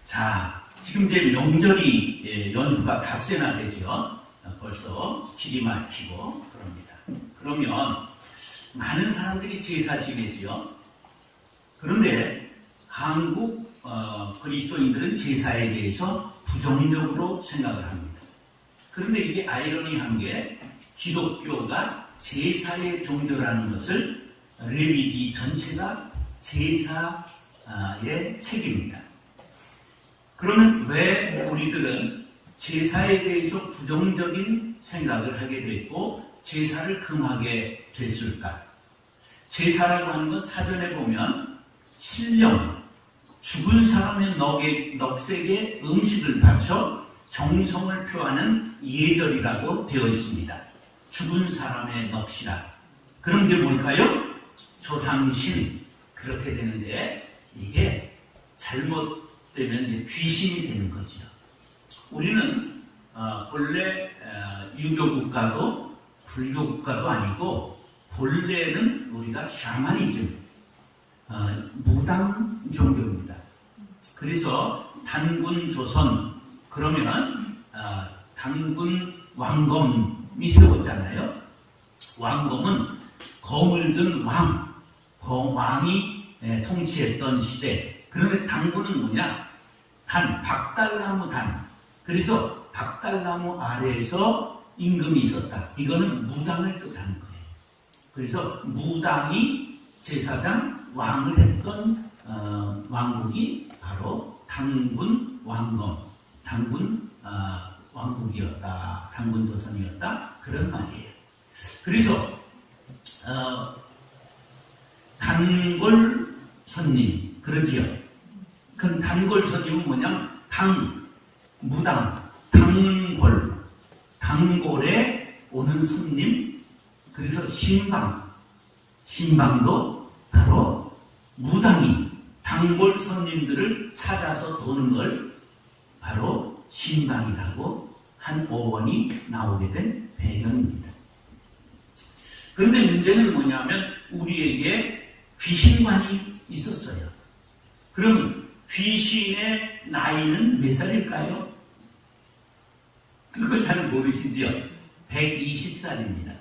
자, 지금 이제 명절이 연휴가 닷새나 되죠. 벌써 길이 막히고 그럽니다. 그러면 많은 사람들이 제사 지내지요. 그런데 한국 그리스도인들은 제사에 대해서 부정적으로 생각을 합니다. 그런데 이게 아이러니한 게 기독교가 제사의 종교라는 것을 레위기 전체가 제사의 책입니다. 그러면 왜 우리들은 제사에 대해서 부정적인 생각을 하게 됐고 제사를 금하게 됐을까? 제사라고 하는 건 사전에 보면 신령, 죽은 사람의 넋에게 음식을 바쳐 정성을 표하는 예절이라고 되어 있습니다. 죽은 사람의 넋이라. 그런 게 뭘까요? 조상신. 그렇게 되는데 이게 잘못되면 귀신이 되는 거죠. 우리는 본래 유교 불교 국가도 아니고 본래는 우리가 샤머니즘, 무당 종교입니다. 그래서 단군 조선 그러면 단군 왕검이 세웠잖아요. 왕검은 검을 든 왕이 통치했던 시대. 그런데 단군은 뭐냐? 박달나무 단. 그래서 박달나무 아래에서 임금이 있었다. 이거는 무당을 뜻하는 거예요. 그래서 무당이 제사장 왕을 했던 왕국이 바로 단군 왕검, 단군 왕국이었다, 단군 조선이었다 그런 말이에요. 그래서 단골 손님 그러지요. 그럼 단골 손님은 뭐냐? 무당, 단골에 오는 손님. 그래서 신방도 바로 무당이 단골 손님들을 찾아서 도는 걸 바로 신방이라고 한 어원이 나오게 된 배경입니다. 그런데 문제는 뭐냐면 우리에게 귀신관이 있었어요. 그럼 귀신의 나이는 몇 살일까요? 그걸 잘 모르시죠? 120살입니다.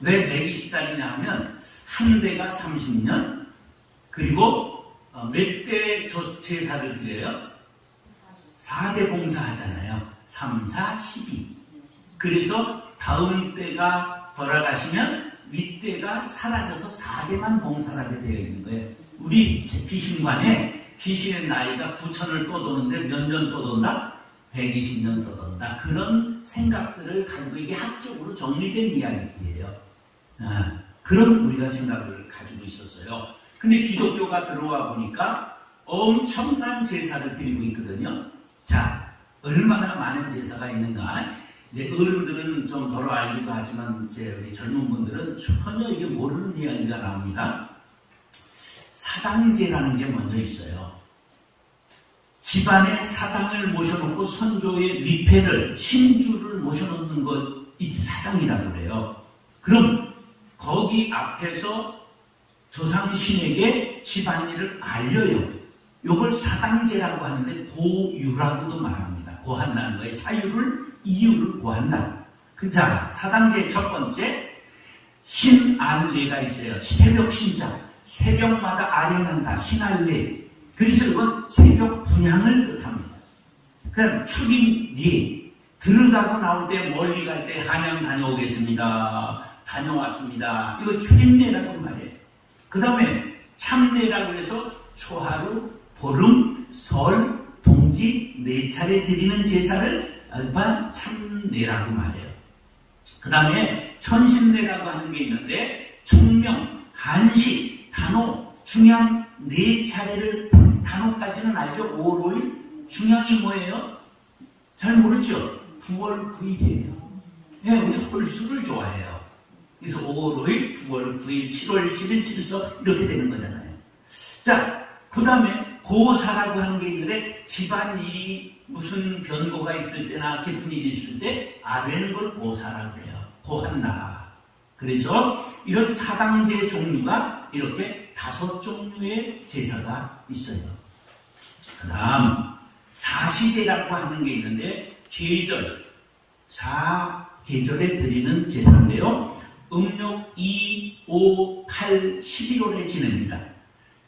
왜 120살이냐 하면 한 대가 30년 그리고 몇 대 제사를 드려요? 4대 봉사하잖아요. 3, 4, 12. 그래서 다음 때가 돌아가시면 윗대가 사라져서 4대만 봉사를 하게 되어 있는 거예요. 우리 귀신관에 귀신의 나이가 9천을 또 도는데 몇 년 또 돈다? 120년 또 돈다. 그런 생각들을 가지고 이게 학적으로 정리된 이야기예요. 그런 우리가 생각을 가지고 있었어요. 근데 기독교가 들어와 보니까 엄청난 제사를 드리고 있거든요. 자, 얼마나 많은 제사가 있는가. 이제 어른들은 좀 덜 알기도 하지만 이제 우리 젊은 분들은 전혀 이게 모르는 이야기가 나옵니다. 사당제라는 게 먼저 있어요. 집안에 사당을 모셔놓고 선조의 위패를, 신주를 모셔놓는 것이 사당이라고 그래요. 그럼 거기 앞에서 조상신에게 집안일을 알려요. 이걸 사당제라고 하는데 고유라고도 말합니다. 고한다는 거예요. 이유를 고한다. 자, 사당제 첫 번째 신알례가 있어요. 새벽 신자. 새벽마다 아련한다. 신알례. 그래서 이건 새벽 분향을 뜻합니다. 그럼 출입리. 들어가고 나올 때 멀리 갈 때 한양 다녀오겠습니다. 다녀왔습니다. 이거 출입례라고 말해요. 그 다음에 참례라고 해서 초하루, 보름, 설, 동지 4차례 드리는 제사를 참례라고 말해요. 그 다음에 천신례라고 하는 게 있는데 청명, 한식, 단호, 중양 4차례를 단호까지는 알죠? 5, 5일 중양이 뭐예요? 잘 모르죠? 9월 9일이에요. 네, 우리 홀수를 좋아해요. 그래서 5월 5일, 9월 9일, 7월 7일, 7서 이렇게 되는 거잖아요. 자, 그 다음에 고사라고 하는 게 있는데 집안일이 무슨 변고가 있을 때나 기쁜 일이 있을 때 아뢰는 걸 고사라고 해요. 고한다. 그래서 이런 사당제 종류가 이렇게 5종류의 제사가 있어요. 그 다음 사시제라고 하는 게 있는데 계절, 4계절에 드리는 제사인데요. 음력 2, 5, 8, 11월에 지냅니다.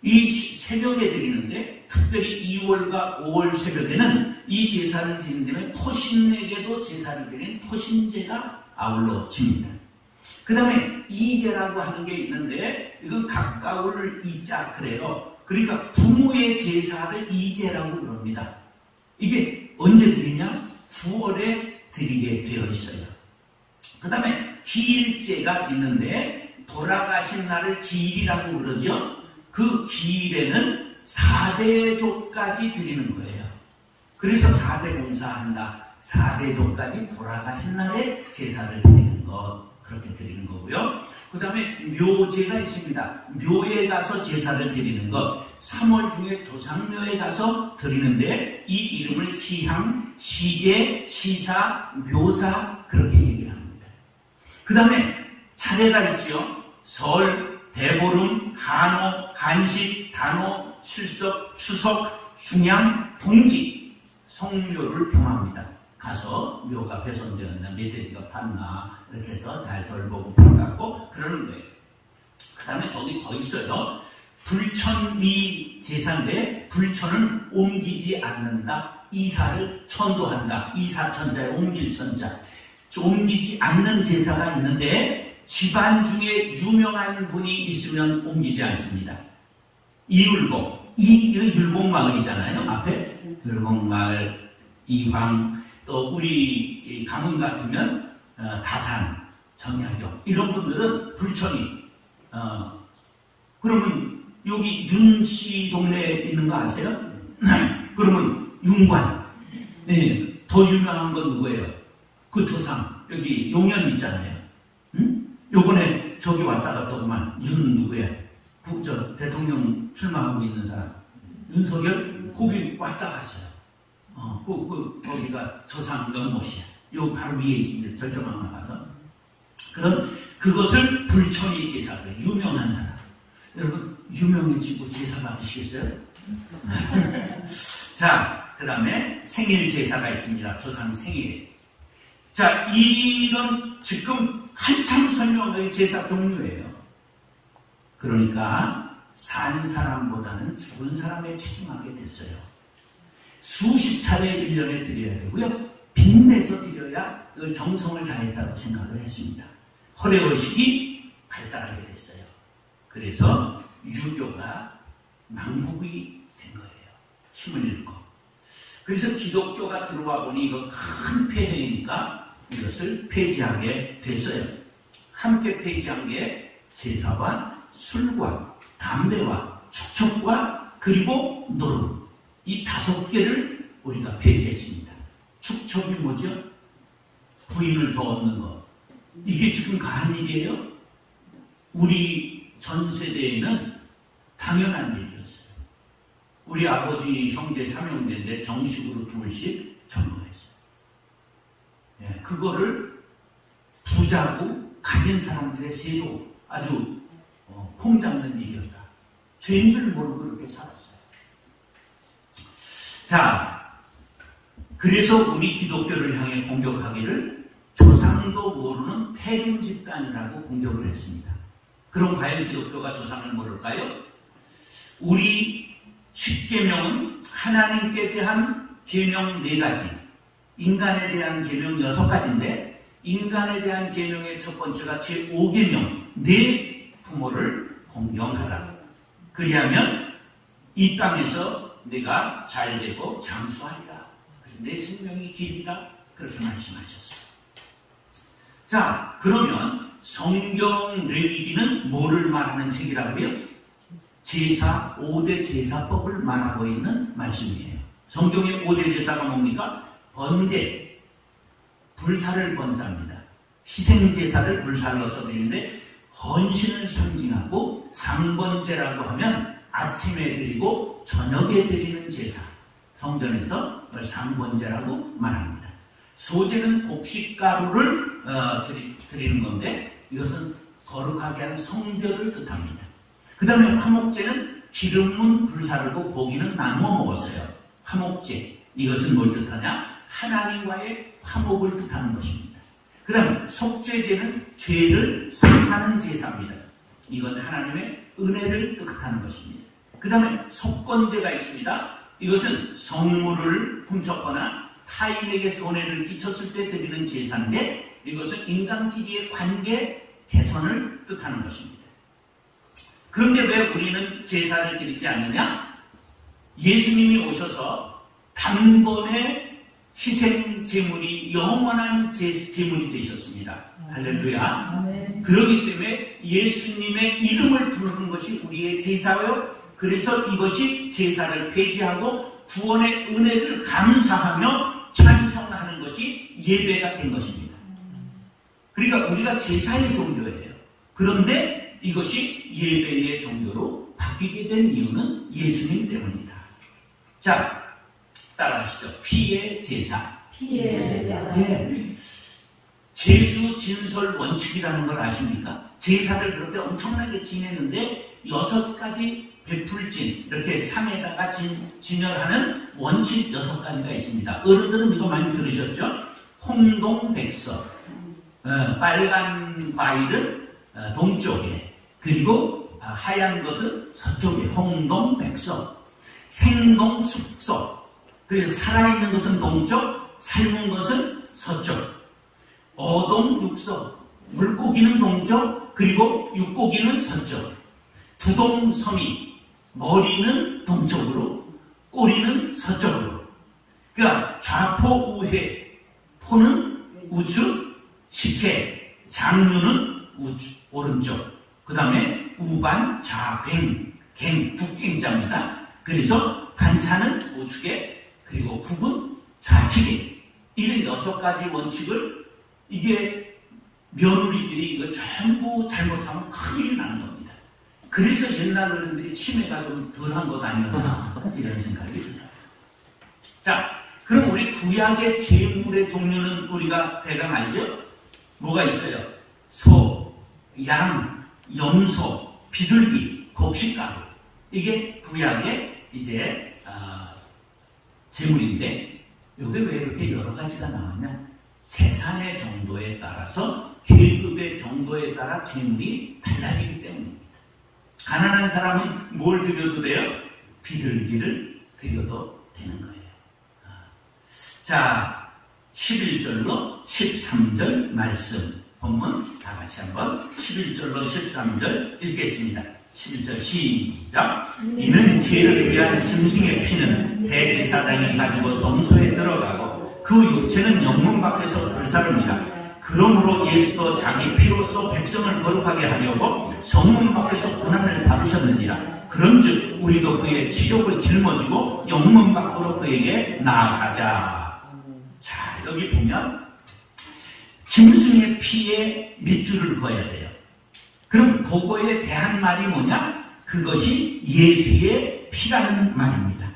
이 새벽에 드리는데 특별히 2월과 5월 새벽에는 이 제사를 드리는 데에 토신에게도 제사를 드리는 토신제가 아울러 집니다. 그 다음에 이제라고 하는 게 있는데 이건 가까울 이자 그래요. 그러니까 부모의 제사를 이제라고 그럽니다. 이게 언제 드리냐? 9월에 드리게 되어 있어요. 그 다음에 기일제가 있는데 돌아가신 날을 기일이라고 그러죠. 그 기일에는 4대조까지 드리는 거예요. 그래서 4대 봉사한다. 4대조까지 돌아가신 날에 제사를 드리는 것, 그렇게 드리는 거고요. 그 다음에 묘제가 있습니다. 묘에 가서 제사를 드리는 것, 3월 중에 조상묘에 가서 드리는데 이 이름을 시향, 시제, 시사, 묘사 그렇게 얘기를 합니다. 그 다음에 차례가 있죠. 설, 대보름, 한오, 한식, 단오, 실석, 추석, 중양, 동지, 성묘를 병합니다. 가서 묘가 훼손되었나, 멧돼지가 팠나 이렇게 해서 잘 돌보고 풀어갖고 그러는 거예요. 그 다음에 거기 더 있어요. 불천미 제사인데 불천은 옮기지 않는다. 이사를 천도한다. 이사천자에 옮길 천자. 옮기지 않는 제사가 있는데 집안 중에 유명한 분이 있으면 옮기지 않습니다. 이율곡, 율곡마을이잖아요. 앞에 율곡마을, 이황, 또 우리 강원 같으면 다산, 정약용 이런 분들은 불천이 그러면 여기 윤씨 동네에 있는 거 아세요? 그러면 윤관. 네, 더 유명한 건 누구예요? 그 조상 여기 용현 있잖아요. 응? 요번에 저기 왔다 갔더구만. 윤 누구야? 저 대통령 출마하고 있는 사람 윤석열 거기 왔다 갔어요. 거기가 조상 연못이야. 요 바로 위에 있습니다. 절정항 나가서. 그런 그것을 불천이 제사로 해요. 유명한 사람. 여러분 유명해지고 제사 받으시겠어요? 자, 그 다음에 생일 제사가 있습니다. 조상 생일. 자, 이런 지금 한참 설명의 제사 종류예요. 그러니까 사는 사람보다는 죽은 사람에 치중하게 됐어요. 수십 차례 1년에 드려야 되고요. 빚내서 드려야 정성을 다했다고 생각을 했습니다. 허례의식이 발달하게 됐어요. 그래서 유교가 망국이 된 거예요. 힘을 잃고. 그래서 기독교가 들어와 보니 이거 큰 폐해니까 이것을 폐지하게 됐어요. 함께 폐지한 게 제사와 술과 담배와 축첩과 그리고 노름. 이 5개를 우리가 폐지했습니다. 축첩이 뭐죠? 부인을 더 얻는 것. 이게 지금 가한 일이에요? 우리 전 세대에는 당연한 일이었어요. 우리 아버지 형제 3형제인데 정식으로 2씩 전도했어요. 예, 그거를 부자고 가진 사람들의 세도 아주 폼 잡는 일이었다. 죄인 줄 모르고 그렇게 살았어요. 자, 그래서 우리 기독교를 향해 공격하기를 조상도 모르는 폐륜 집단이라고 공격을 했습니다. 그럼 과연 기독교가 조상을 모를까요? 우리 10계명은 하나님께 대한 계명 4가지, 인간에 대한 계명 6가지인데 인간에 대한 계명의 첫 번째가 제5계명, 내 부모를 공경하라. 그리하면 이 땅에서 내가 잘되고 장수하리라. 내 생명이 길이라. 그렇게 말씀하셨어요. 자, 그러면 성경 레위기는 뭐를 말하는 책이라고요? 제사, 5대 제사법을 말하고 있는 말씀이에요. 성경의 5대 제사가 뭡니까? 번제, 불사를 번제합니다. 희생제사를 불사로 써드리는데 헌신을 상징하고 상번제라고 하면 아침에 드리고 저녁에 드리는 제사. 성전에서 그걸 상번제라고 말합니다. 소제는 곡식가루를 드리는 건데 이것은 거룩하게 한 성별을 뜻합니다. 그 다음에 화목제는 기름은 불사르고 고기는 나누어 먹었어요. 화목제. 이것은 뭘 뜻하냐? 하나님과의 화목을 뜻하는 것입니다. 그 다음 속죄제는 죄를 속하는 제사입니다. 이건 하나님의 은혜를 뜻하는 것입니다. 그 다음에 속건제가 있습니다. 이것은 성물을 훔쳤거나 타인에게 손해를 끼쳤을 때 드리는 제사인데 이것은 인간끼리의 관계 개선을 뜻하는 것입니다. 그런데 왜 우리는 제사를 드리지 않느냐? 예수님이 오셔서 단번에 희생 제물이 영원한 제물이 되셨습니다. 할렐루야. 그렇기 때문에 예수님의 이름을 부르는 것이 우리의 제사요. 그래서 이것이 제사를 폐지하고 구원의 은혜를 감사하며 찬송하는 것이 예배가 된 것입니다. 그러니까 우리가 제사의 종교예요. 그런데 이것이 예배의 종교로 바뀌게 된 이유는 예수님 때문이다. 자, 따라하시죠. 피의 제사. 피의 제사. 예. 제수 진설 원칙이라는 걸 아십니까? 제사를 그렇게 엄청나게 지내는데 6가지 베풀진, 이렇게 상에다가 진열하는 원칙 6가지가 있습니다. 어른들은 이거 많이 들으셨죠? 홍동백서. 빨간 과일은 동쪽에, 그리고 하얀 것은 서쪽에, 홍동백서. 생동숙서. 그래서 살아있는 것은 동쪽, 삶은 것은 서쪽. 어동육서. 물고기는 동쪽, 그리고 육고기는 서쪽. 두동섬이. 머리는 동쪽으로, 꼬리는 서쪽으로. 그러니까 좌포우회. 포는 우측, 식혜, 장류는 오른쪽. 그 다음에 우반, 좌괭, 갱, 북갱자입니다. 그래서 반찬은 우측에, 그리고 국은 좌측에. 이런 6가지 원칙을, 이게 며느리들이 이거 전부 잘못하면 큰일이 나는 겁니다. 그래서 옛날 어른들이 치매가 좀 덜한 것 아니었나 이런 생각이 들어요. 자, 그럼 우리 구약의 제물의 종류는 우리가 대강 알죠? 뭐가 있어요? 소, 양, 염소, 비둘기, 곡식가루. 이게 구약의 이제 제물인데 이게 왜 이렇게 여러 가지가 나왔냐? 재산의 정도에 따라서 계급의 정도에 따라 제물이 달라지기 때문입니다. 가난한 사람은 뭘 드려도 돼요? 비둘기를 드려도 되는 거예요. 자, 11절로 13절 말씀 본문 다 같이 한번 11절로 13절 읽겠습니다. 11절 시작. 이는 죄를 위한 짐승의 피는 대제사장이 가지고 성소에 들어가고 그 육체는 영문 밖에서 불사릅니다. 그러므로 예수도 자기 피로써 백성을 거룩하게 하려고 성문 밖에서 고난을 받으셨느니라. 그런즉 우리도 그의 치욕을 짊어지고 영문 밖으로 그에게 나아가자. 자, 여기 보면 짐승의 피에 밑줄을 그어야 돼요. 그럼 그거에 대한 말이 뭐냐? 그것이 예수의 피라는 말입니다.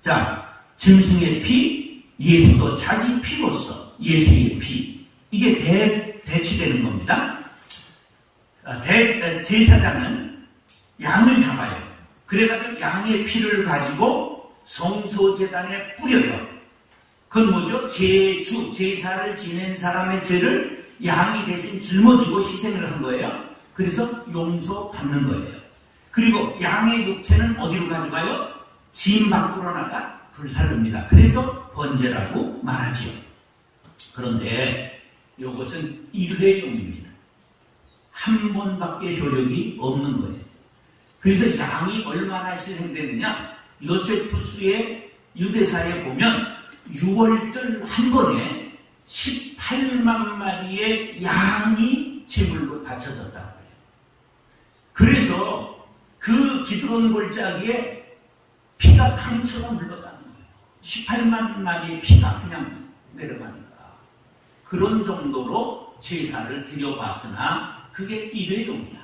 자, 짐승의 피, 예수도 자기 피로써 예수의 피. 이게 대치되는 겁니다. 제사장은 양을 잡아요. 그래가지고 양의 피를 가지고 성소제단에 뿌려요. 그건 뭐죠? 제사를 지낸 사람의 죄를 양이 대신 짊어지고 희생을 한 거예요. 그래서 용서받는 거예요. 그리고 양의 육체는 어디로 가져가요? 진 밖으로 나가 불살릅니다. 그래서 번제라고 말하지요. 그런데 이것은 일회용입니다. 한 번밖에 효력이 없는 거예요. 그래서 양이 얼마나 희생되느냐? 요세푸스의 유대사에 보면 6월절 한 번에 18만 마리의 양이 제물로 바쳐졌다고 해요. 그래서 그 기드론 골짜기에 피가 강처럼 흘러가는 거예요. 18만 마리의 피가 그냥 내려가니까. 그런 정도로 제사를 드려봤으나 그게 일회용이야.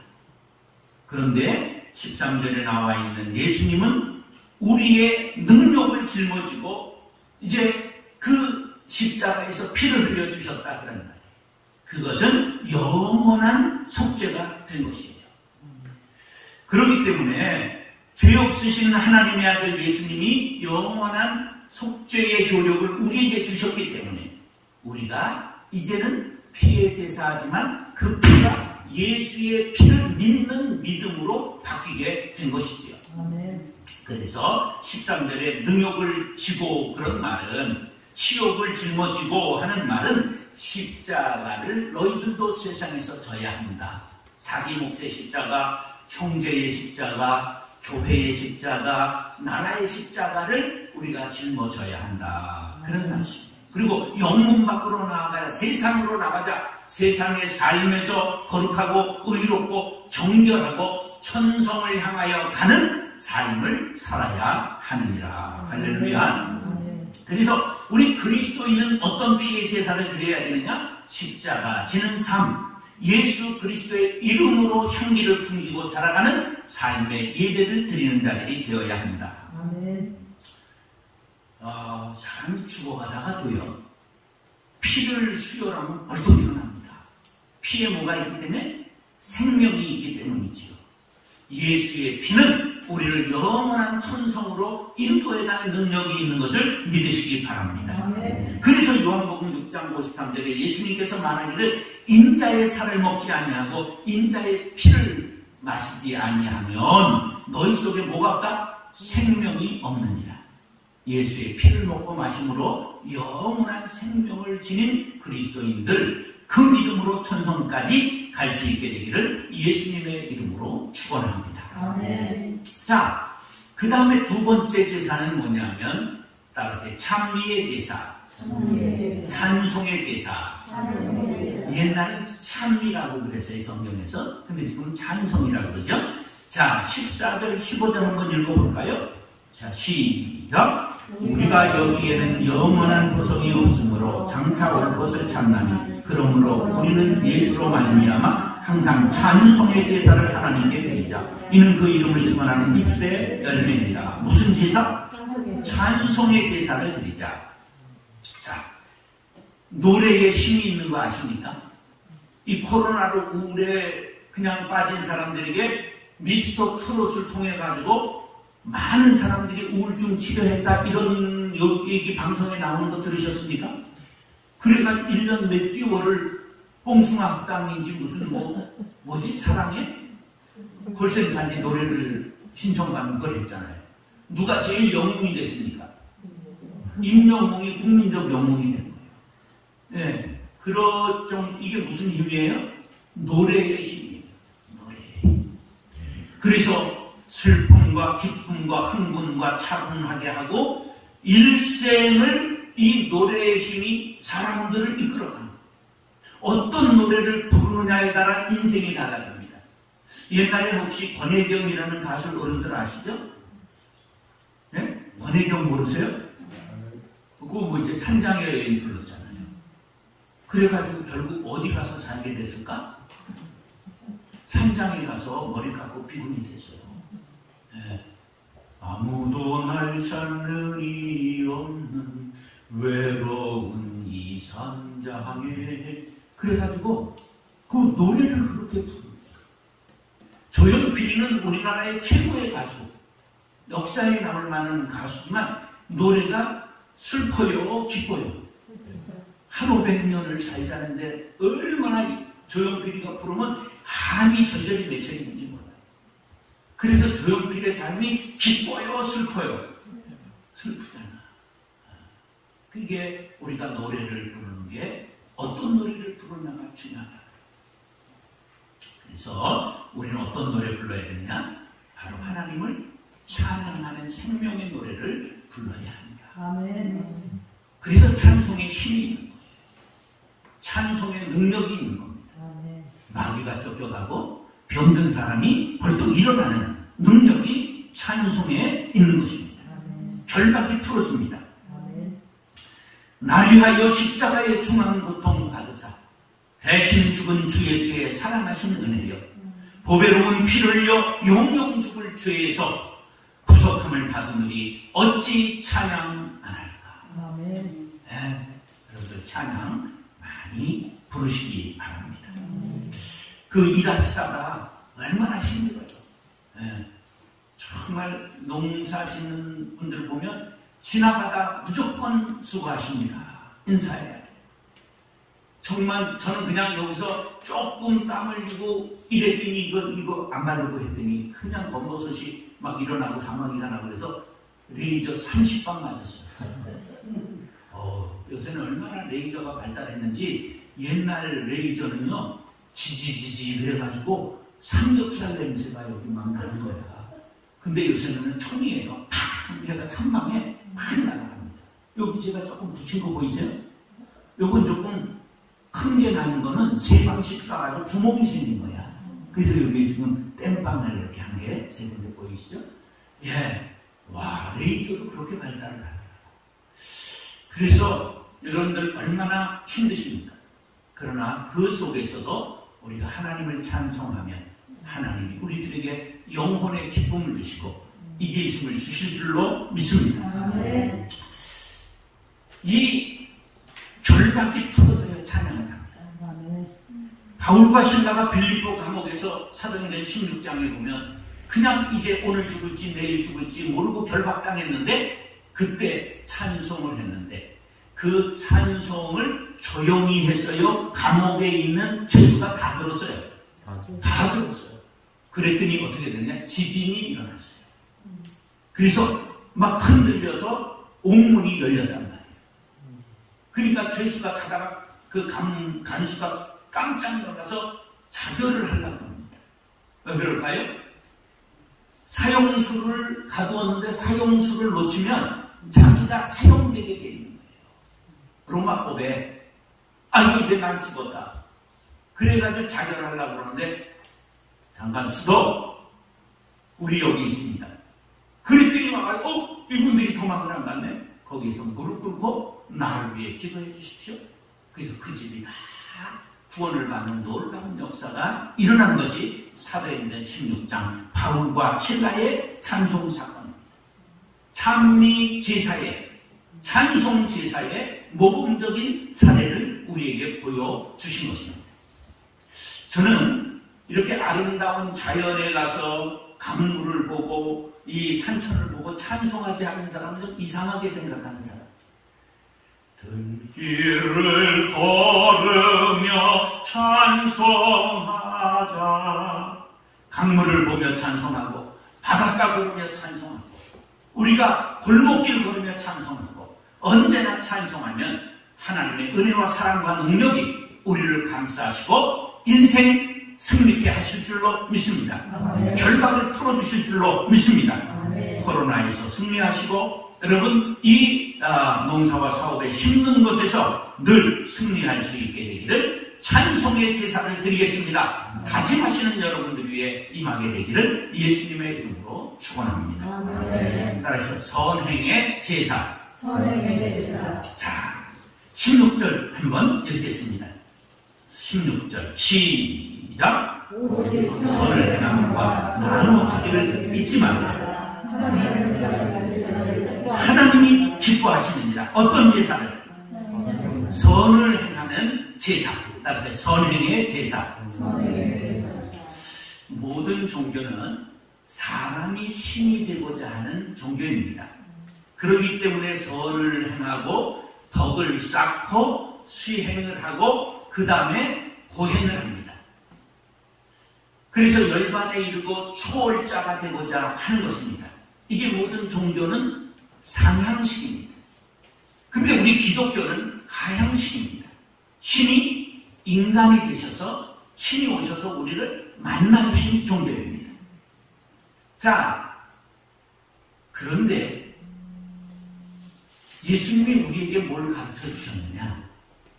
그런데 13절에 나와 있는 예수님은 우리의 능력을 짊어지고 이제 그 십자가에서 피를 흘려주셨다 그런 거예요. 그것은 영원한 속죄가 된 것이에요. 그렇기 때문에 죄 없으신 하나님의 아들 예수님이 영원한 속죄의 효력을 우리에게 주셨기 때문에 우리가 이제는 피의 제사하지만 그 피가 예수의 피를 믿는 믿음으로 바뀌게 된 것이지요. 그래서 13절에 능욕을 지고 그런 말은 치욕을 짊어지고 하는 말은 십자가를 너희들도 세상에서 져야 한다. 자기 몫의 십자가, 형제의 십자가, 교회의 십자가, 나라의 십자가를 우리가 짊어져야 한다. 그런 말씀입니다. 그리고 영문 밖으로 나아가자. 세상으로 나가자. 세상의 삶에서 거룩하고 의롭고 정결하고 천성을 향하여 가는 삶을 살아야 하느니라. 할렐루야. 그래서 우리 그리스도인은 어떤 피의 제사를 드려야 되느냐? 십자가 지는 삶, 예수 그리스도의 이름으로 향기를 풍기고 살아가는 삶의 예배를 드리는 자들이 되어야 합니다. 사람이 죽어가다가도요, 피를 수혈하면 벌떡 일어납니다. 피에 뭐가 있기 때문에? 생명이 있기 때문이지요. 예수의 피는 우리를 영원한 천성으로 인도해가는 능력이 있는 것을 믿으시기 바랍니다. 그래서 요한복음 6장 53절에 예수님께서 말하기를 인자의 살을 먹지 아니하고 인자의 피를 마시지 아니하면 너희 속에 뭐가 없다? 생명이 없느니라. 예수의 피를 먹고 마심으로 영원한 생명을 지닌 그리스도인들, 그 믿음으로 천성까지 갈 수 있게 되기를 예수님의 이름으로 축원합니다. 자, 그 다음에 두 번째 제사는 뭐냐면 따라서 찬미의 제사, 찬송의 제사. 옛날엔 찬미라고 그랬어요, 성경에서. 근데 지금 찬송이라고 그러죠. 자, 14절 15절 한번 읽어볼까요? 자, 시작. 우리가 여기에는 영원한 도성이 없으므로 장차 올 것을 찾나니 그러므로 우리는 예수로 말미암아 항상 찬송의 제사를 하나님께 드리자. 이는 그 이름을 증언하는 입술의 열매입니다. 무슨 제사? 찬송의 제사를 드리자. 자, 노래에 힘이 있는 거 아십니까? 이 코로나로 우울에 그냥 빠진 사람들에게 미스터 트롯을 통해 가지고 많은 사람들이 우울증 치료했다, 이런 얘기 방송에 나오는 거 들으셨습니까? 그래가지고 1년 몇 개월을 뽕숭아 학당인지 무슨 뭐지? 사랑의 골생단지 노래를 신청받는 걸 했잖아요. 누가 제일 영웅이 됐습니까? 임영웅이 국민적 영웅이 된 거예요. 네, 이게 무슨 힘이에요? 노래의 힘이에요. 노래. 그래서 슬픔과 기쁨과 흥분과 차분하게 하고 일생을 이 노래의 힘이 사람들을 이끌어가는 거예요. 어떤 노래를 부르느냐에 따라 인생이 달라집니다. 옛날에 혹시 권혜경이라는 가수 어른들 아시죠? 네? 권혜경 모르세요? 그거 이제 산장의 여인 불렀잖아요. 그래가지고 결국 어디 가서 살게 됐을까? 산장에 가서 머리 깎고 비군이 됐어요. 네. 아무도 날 찾는 이 없는 외로운 이 산장에, 그래가지고 그 노래를 그렇게 부릅니다. 조용필이는 우리나라의 최고의 가수, 역사에 남을 만한 가수지만 노래가 슬퍼요, 기뻐요. 한 500년을 살자는데 얼마나 조용필이가 부르면 한이 절절히 맺혀있는지 몰라요. 그래서 조용필의 삶이 기뻐요, 슬퍼요? 슬프잖아. 그게 우리가 노래를 부르는 게 어떤 노래를 부르냐가 중요하다. 그래서 우리는 어떤 노래 불러야 되느냐? 바로 하나님을 찬양하는 생명의 노래를 불러야 합니다. 아멘. 그래서 찬송의 힘이 있는 거예요. 찬송의 능력이 있는 겁니다. 아멘. 마귀가 쫓겨가고 병든 사람이 벌떡 일어나는 능력이 찬송에 있는 것입니다. 아멘. 결박이 풀어집니다. 아멘. 날 위하여 십자가의 중한 고통 받으사 대신 죽은 주 예수의 사랑하신 은혜여 보배로운 피를 흘려 영영 죽을 죄에서 구속함을 받으니 어찌 찬양 안 할까. 아멘. 여러분들 찬양 많이 부르시기 바랍니다. 그 일하시다가 얼마나 힘들어요. 정말 농사 짓는 분들 보면 지나가다 무조건 수고하십니다. 인사해야 돼. 정말 저는 그냥 여기서 조금 땀 흘리고 이랬더니 이거 안 바르고 했더니 그냥 검버섯이 막 일어나고 사망이가 나고 그래서 레이저 30방 맞았어요. 요새는 얼마나 레이저가 발달했는지 옛날 레이저는요 지지지지 그래가지고 삼겹살 냄새가 여기 막 나는 거야. 근데 요새는 총이에요. 팍 해가 한 방에 팍 날아갑니다. 여기 제가 조금 붙인 거 보이세요? 요건 조금 큰 게 나는 거는 세 방씩 쏴가지고 구멍이 생긴 거야. 그래서 여기 지금 땜빵을 이렇게 한 게 세 군데 보이시죠? 예. 와, 레이저도 그렇게 발달을 하더라고요. 그래서 여러분들 얼마나 힘드십니까? 그러나 그 속에서도 우리가 하나님을 찬송하면 하나님이 우리들에게 영혼의 기쁨을 주시고 이기심을 주실 줄로 믿습니다. 아멘. 이 결박이 풀어져야 찬양을 합니다. 아멘. 바울과 신라가 빌립보 감옥에서 사도행전 16장에 보면 그냥 이제 오늘 죽을지 내일 죽을지 모르고 결박당했는데 그때 찬송을 했는데 그 찬송을 조용히 했어요. 감옥에 있는 죄수가 다 들었어요. 다 들었어요. 그랬더니 어떻게 됐냐? 지진이 일어났어요. 그래서 막 흔들려서 옥문이 열렸단 말이에요. 그러니까 죄수가 자다가 그 간수가 깜짝 놀라서 자결을 하려고 합니다. 왜 그럴까요? 사형수를 가두었는데 사형수를 놓치면 자기가 사형되게 돼 있는 거예요. 로마법에 아이고 이제 난 죽었다. 그래가지고 자결을 하려고 그러는데 잠깐 수도 우리 여기 있습니다. 그랬더니 와가지고 이분들이 도망을 안 갔네. 거기서 무릎 꿇고 나를 위해 기도해 주십시오. 그래서 그 집이 다 구원을 받는 놀라운 역사가 일어난 것이 사도행전 16장 바울과 신라의 찬송 사건입니다. 찬미 제사의 찬송 제사의 모범적인 사례를 우리에게 보여주신 것입니다. 저는 이렇게 아름다운 자연에 가서 강물을 보고 이 산천을 보고 찬송하지 않는 사람은 이상하게 생각하는 사람. 들길을 걸으며 찬송하자. 강물을 보며 찬송하고 바닷가 보며 찬송하고 우리가 골목길 걸으며 찬송하고 언제나 찬송하면 하나님의 은혜와 사랑과 능력이 우리를 감싸시고 인생 승리케 하실 줄로 믿습니다. 아멘. 결박을 풀어주실 줄로 믿습니다. 아멘. 코로나에서 승리하시고 여러분 이 농사와 사업에 힘든 것에서 늘 승리할 수 있게 되기를 찬송의 제사를 드리겠습니다. 다짐하시는 여러분들 위해 임하게 되기를 예수님의 이름으로 축원합니다. 아멘. 따라서 선행의 제사. 선행의 제사. 자, 16절 한번 읽겠습니다. 16절 시작. 오직 선을 행함과 나누어주기를 잊지 말라. 하나님이 기뻐하시느니라. 어떤 제사를? 선을 행하는 제사. 따라서 선행의 제사. 모든 종교는 사람이 신이 되고자 하는 종교입니다. 그렇기 때문에 선을 행하고 덕을 쌓고 수행을 하고 그 다음에 고행을 합니다. 그래서 열반에 이르고 초월자가 되고자 하는 것입니다. 이게 모든 종교는 상향식입니다. 근데 우리 기독교는 하향식입니다. 신이 인간이 되셔서 신이 오셔서 우리를 만나주신 종교입니다. 자, 그런데 예수님이 우리에게 뭘 가르쳐 주셨느냐?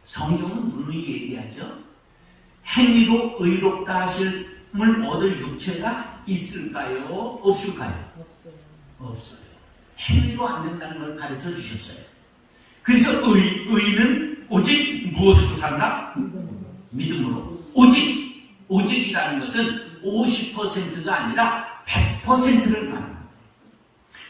성경은 누누이 얘기하죠. 행위로 의롭다 하심을 얻을 육체가 있을까요? 없을까요? 없어요. 행위로 안 된다는 걸 가르쳐 주셨어요. 그래서 의는 오직 무엇으로 산다? 믿음으로. 오직이라는 것은 50%가 아니라 100%를 말합니다.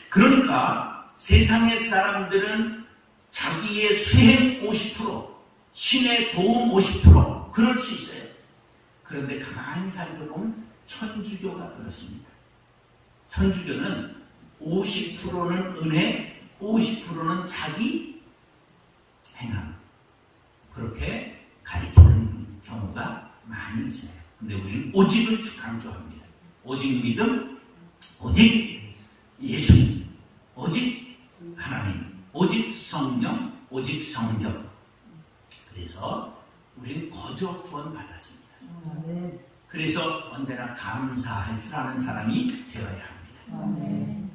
그러니까 세상의 사람들은 자기의 수행 50%, 신의 도움 50% 그럴 수 있어요. 그런데 가만히 살펴보면 천주교가 그렇습니다. 천주교는 50%는 은혜, 50%는 자기 행함. 그렇게 가리키는 경우가 많이 있어요. 근데 우리는 오직을 강조합니다. 오직 믿음, 오직 예수, 오직 하나님, 오직 성령, 오직 성령. 그래서 우리는 거저 구원 받았습니다. 그래서 언제나 감사할 줄 아는 사람이 되어야 합니다.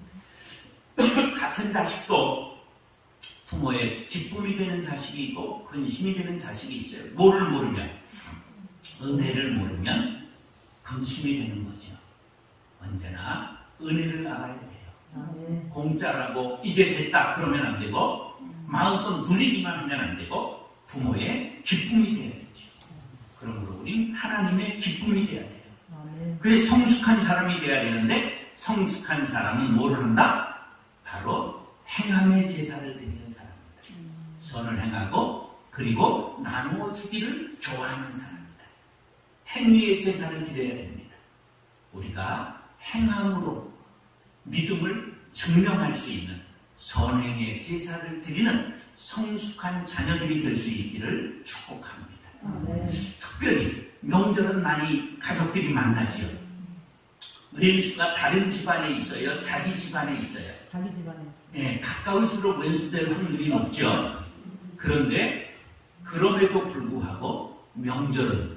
같은 자식도 부모의 기쁨이 되는 자식이 있고 근심이 되는 자식이 있어요. 뭐를 모르면, 은혜를 모르면 근심이 되는 거죠. 언제나 은혜를 알아야 돼요. 공짜라고 이제 됐다 그러면 안 되고, 마음껏 누리기만 하면 안 되고, 부모의 기쁨이 돼야 되죠. 그러므로 우린 하나님의 기쁨이 돼야 돼요. 그래서 성숙한 사람이 돼야 되는데, 성숙한 사람은 뭐를 한다? 바로 행함의 제사를 드리는 사람입니다. 선을 행하고 그리고 나누어 주기를 좋아하는 사람입니다. 행위의 제사를 드려야 됩니다. 우리가 행함으로 믿음을 증명할 수 있는 선행의 제사를 드리는 성숙한 자녀들이 될 수 있기를 축복합니다. 특별히 명절은 많이 가족들이 만나지요. 왼수가 다른 집안에 있어요? 자기 집안에 있어요? 자기 집안에 있어요. 네, 가까울수록 왼수될 확률이 높죠. 그런데 그럼에도 불구하고 명절은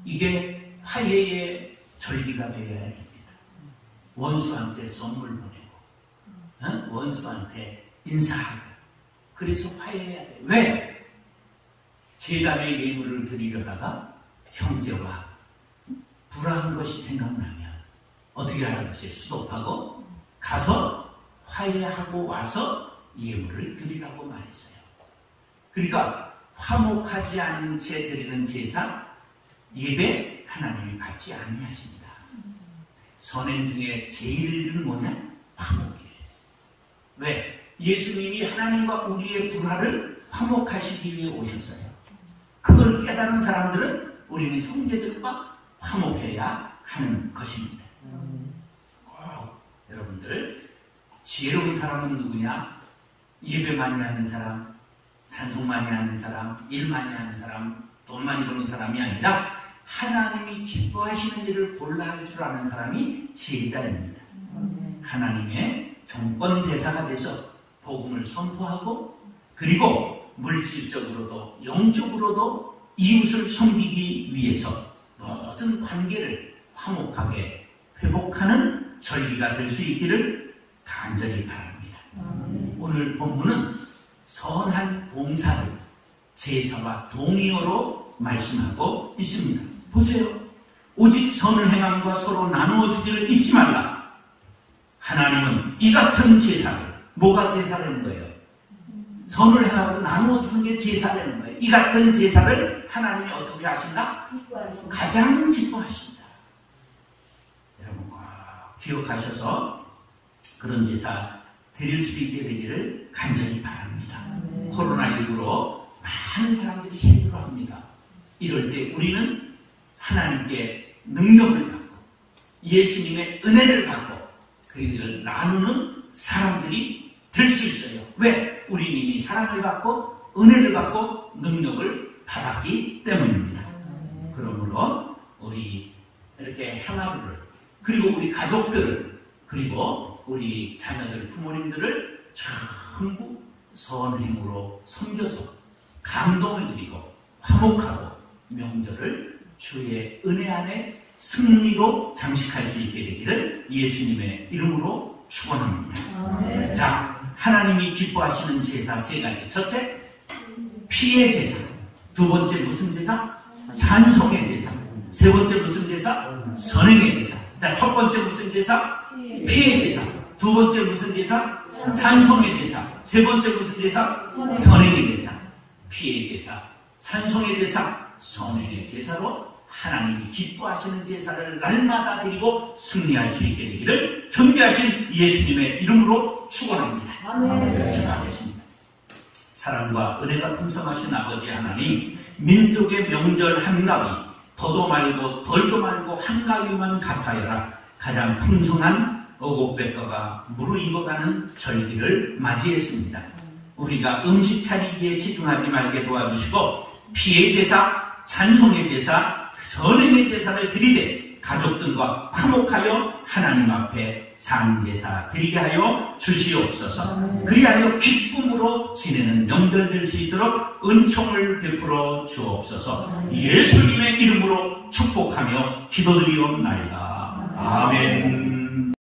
이게 화해의 절기가 되어야 됩니다. 원수한테 선물 보내고, 원수한테 인사하고, 그래서 화해해야 돼요. 왜? 제단의 예물을 드리려다가 형제와 불화한 것이 생각나면 어떻게 하라고요? 수도하고 가서 화해하고 와서 예물을 드리라고 말했어요. 그러니까 화목하지 않은 채 드리는 제사, 예배 하나님이 받지 아니하십니다. 선행 중에 제일은 뭐냐? 화목이에요. 왜? 예수님이 하나님과 우리의 불화를 화목하시기 위해 오셨어요. 그걸 깨달은 사람들은 우리는 형제들과 화목해야 하는 것입니다. 여러분들, 지혜로운 사람은 누구냐? 예배 많이 하는 사람, 찬송 많이 하는 사람, 일 많이 하는 사람, 돈 많이 버는 사람이 아니라 하나님이 기뻐하시는 일을 골라 할 줄 아는 사람이 지혜자입니다. 하나님의 정권 대사가 돼서 복음을 선포하고, 그리고 물질적으로도 영적으로도 이웃을 섬기기 위해서 모든 관계를 화목하게 회복하는 절기가 될 수 있기를 간절히 바랍니다. 오늘 본문은 선한 봉사를 제사와 동의어로 말씀하고 있습니다. 보세요. 오직 선을 행함과 서로 나누어 주기를 잊지 말라. 하나님은 이 같은 제사를, 뭐가 제사라는 거예요? 선을 행하고 나누어 주는 게 제사라는 거예요. 이 같은 제사를 하나님이 어떻게 하신다? 가장 기뻐하신다. 여러분 꼭 기억하셔서 그런 제사 드릴 수 있게 되기를 간절히 바랍니다. 코로나19로 많은 사람들이 힘들어합니다. 이럴 때 우리는 하나님께 능력을 받고 예수님의 은혜를 받고 그를 나누는 사람들이 될 수 있어요. 왜? 우리는 이미 사랑을 받고 은혜를 받고 능력을 받았기 때문입니다. 그러므로 우리 이렇게 형아들을, 그리고 우리 가족들을, 그리고 우리 자녀들, 부모님들을 전부 선행으로 섬겨서 감동을 드리고 화목하고 명절을 주의 은혜 안에 승리로 장식할 수 있게 되기를 예수님의 이름으로 축원합니다. 자, 하나님이 기뻐하시는 제사 세 가지. 첫째, 피의 제사. 두 번째 무슨 제사? 찬송의 제사. 세 번째 무슨 제사? 선행의 제사. 자, 첫 번째 무슨 제사? 피의 제사. 두 번째 무슨 제사? 찬송의 제사. 세 번째 무슨 제사? 선행의 제사. 피의 제사, 찬송의 제사, 선행의 제사로 하나님이 기뻐하시는 제사를 날마다 드리고 승리할 수 있게 되기를 존귀하신 예수님의 이름으로 축원합니다. 기도하겠습니다. 사랑과 은혜가 풍성하신 아버지 하나님, 민족의 명절 한가위, 더도 말고 덜도 말고 한가위만 갚아여라. 가장 풍성한 어곡백과가 무르익어가는 절기를 맞이했습니다. 우리가 음식 차리기에 집중하지 말게 도와주시고 피의 제사, 찬송의 제사, 선행의 제사를 드리되 가족들과 화목하여 하나님 앞에 상제사 드리게 하여 주시옵소서. 그리하여 기쁨으로 지내는 명절 될 수 있도록 은총을 베풀어 주옵소서. 예수님의 이름으로 축복하며 기도드리옵나이다. 아멘.